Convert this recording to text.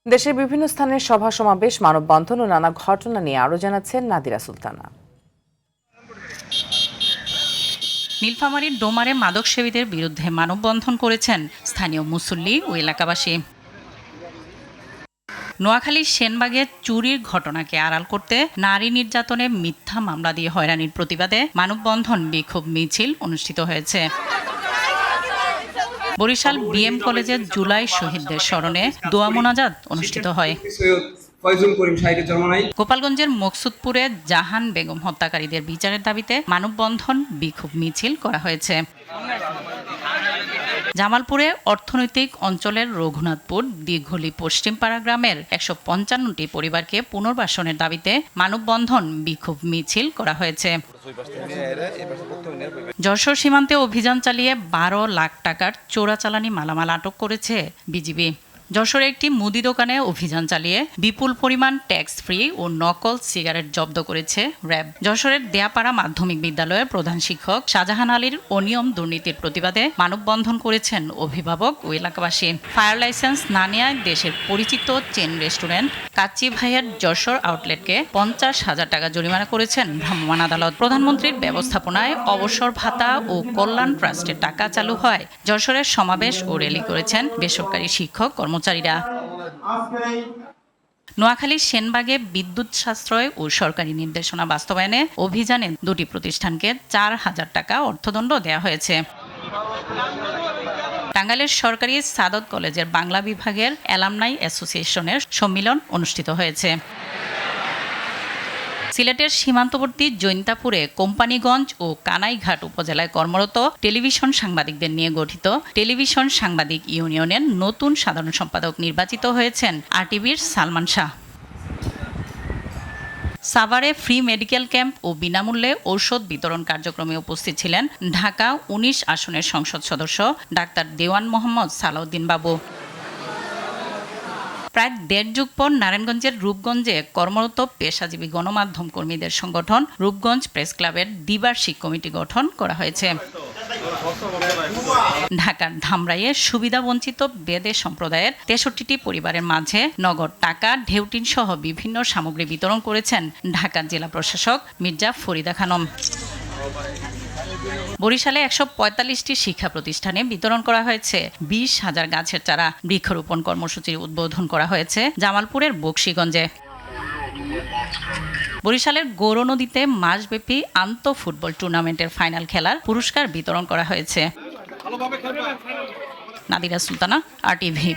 দেশের বিভিন্ন স্থানের সভা সমাবেশ, মানববন্ধন ও নানা ঘটনা নিয়ে আরো জানাচ্ছেন নাদিরা সুলতানা। নীলফামারীর ডোমারে মাদক সেবীদের বিরুদ্ধে মানববন্ধন করেছেন স্থানীয় মুসল্লি ও এলাকাবাসী। নোয়াখালীর সেনবাগে চুরির ঘটনাকে আড়াল করতে নারী নির্যাতনে মিথ্যা মামলা দিয়ে হয়রানির প্রতিবাদে মানববন্ধন বিক্ষোভ মিছিল অনুষ্ঠিত হয়েছে। বরিশাল বিএম কলেজের জুলাই শহীদদের স্মরণে দোয়া মোনাজাত অনুষ্ঠিত হয়। গোপালগঞ্জের মকসুদপুরে জাহান বেগম হত্যাকারীদের বিচারের দাবিতে মানববন্ধন বিক্ষোভ মিছিল করা হয়েছে। জামালপুরে অর্থনৈতিক অঞ্চলের রঘুনাথপুর দীঘলি পশ্চিমপাড়া গ্রামের ১৫৫টি পরিবারকে পুনর্বাসনের দাবিতে মানববন্ধন বিক্ষোভ মিছিল করা হয়েছে। যশোর সীমান্তে অভিযান চালিয়ে ১২ লাখ টাকার চোরাচালানি মালামাল আটক করেছে বিজিবি। যশোরে একটি মুদি দোকানে অভিযান চালিয়ে বিপুল পরিমাণ ট্যাক্স ফ্রি ও নকল সিগারেট জব্দ করেছে র্যাব। যশোরের দেয়াপাড়া মাধ্যমিক বিদ্যালয়ের প্রধান শিক্ষক শাহজাহান আলীর অনিয়ম দুর্নীতির প্রতিবাদে মানববন্ধন করেছেন অভিভাবক ও এলাকাবাসী। ফায়ার লাইসেন্স না নেওয়ায় দেশের পরিচিত চেন রেস্টুরেন্ট কাচ্চি ভাইয়ের যশোর আউটলেটকে ৫০,০০০ টাকা জরিমানা করেছেন ভ্রাম্যমাণ আদালত। প্রধানমন্ত্রীর ব্যবস্থাপনায় অবসর ভাতা ও কল্যাণ ট্রাস্টের টাকা চালু হয় যশোরের সমাবেশ ও র্যালি করেছেন বেসরকারি শিক্ষক কর্মচারীরা। নোয়াখালীর সেনবাগে বিদ্যুৎ সাশ্রয় ও সরকারি নির্দেশনা বাস্তবায়নে অভিযানে দুটি প্রতিষ্ঠানকে ৪,০০০ টাকা অর্থদণ্ড দেওয়া হয়েছে। টাঙ্গাইলের সরকারি সাদত কলেজের বাংলা বিভাগের অ্যালামনাই অ্যাসোসিয়েশনের সম্মেলন অনুষ্ঠিত হয়েছে। সিলেটের সীমান্তবর্তী জৈন্তাপুরে কোম্পানিগঞ্জ ও কানাইঘাট উপজেলায় কর্মরত টেলিভিশন সাংবাদিকদের নিয়ে গঠিত টেলিভিশন সাংবাদিক ইউনিয়নের নতুন সাধারণ সম্পাদক নির্বাচিত হয়েছেন আরটিভির সালমান শাহ। সাভারে ফ্রি মেডিকেল ক্যাম্প ও বিনামূল্যে ঔষধ বিতরণ কার্যক্রমে উপস্থিত ছিলেন ঢাকা ১৯ আসনের সংসদ সদস্য ডাক্তার দেওয়ান মোহাম্মদ সালাউদ্দিন বাবু। প্রায় ১.৫ যুগ পর নারায়ণগঞ্জের রূপগঞ্জে কর্মরত পেশাজীবী গণমাধ্যম কর্মীদের সংগঠন রূপগঞ্জ প্রেস ক্লাবের দ্বিবার্ষিক কমিটি গঠন করা হয়েছে। ঢাকার ধামরাইয়ে সুবিধাবঞ্চিত বেদে সম্প্রদায়ের ৬৩টি পরিবারের মাঝে নগদ টাকা, ঢেউটিন সহ বিভিন্ন সামগ্রী বিতরণ করেছেন ঢাকার জেলা প্রশাসক মির্জা ফরিদা খানম। বরিশালে ১৪৫টি শিক্ষা প্রতিষ্ঠানে বিতরণ করা হয়েছে ২০,০০০ গাছের চারা। বৃক্ষরোপণ কর্মসূচির উদ্বোধন করা হয়েছে জামালপুরের বকশীগঞ্জে। বরিশালের গৌর নদীতে মাসব্যাপী আন্তঃ ফুটবল টুর্নামেন্টের ফাইনাল খেলার পুরস্কার বিতরণ করা হয়েছে। নাদিরা সুলতানা, আরটিভি।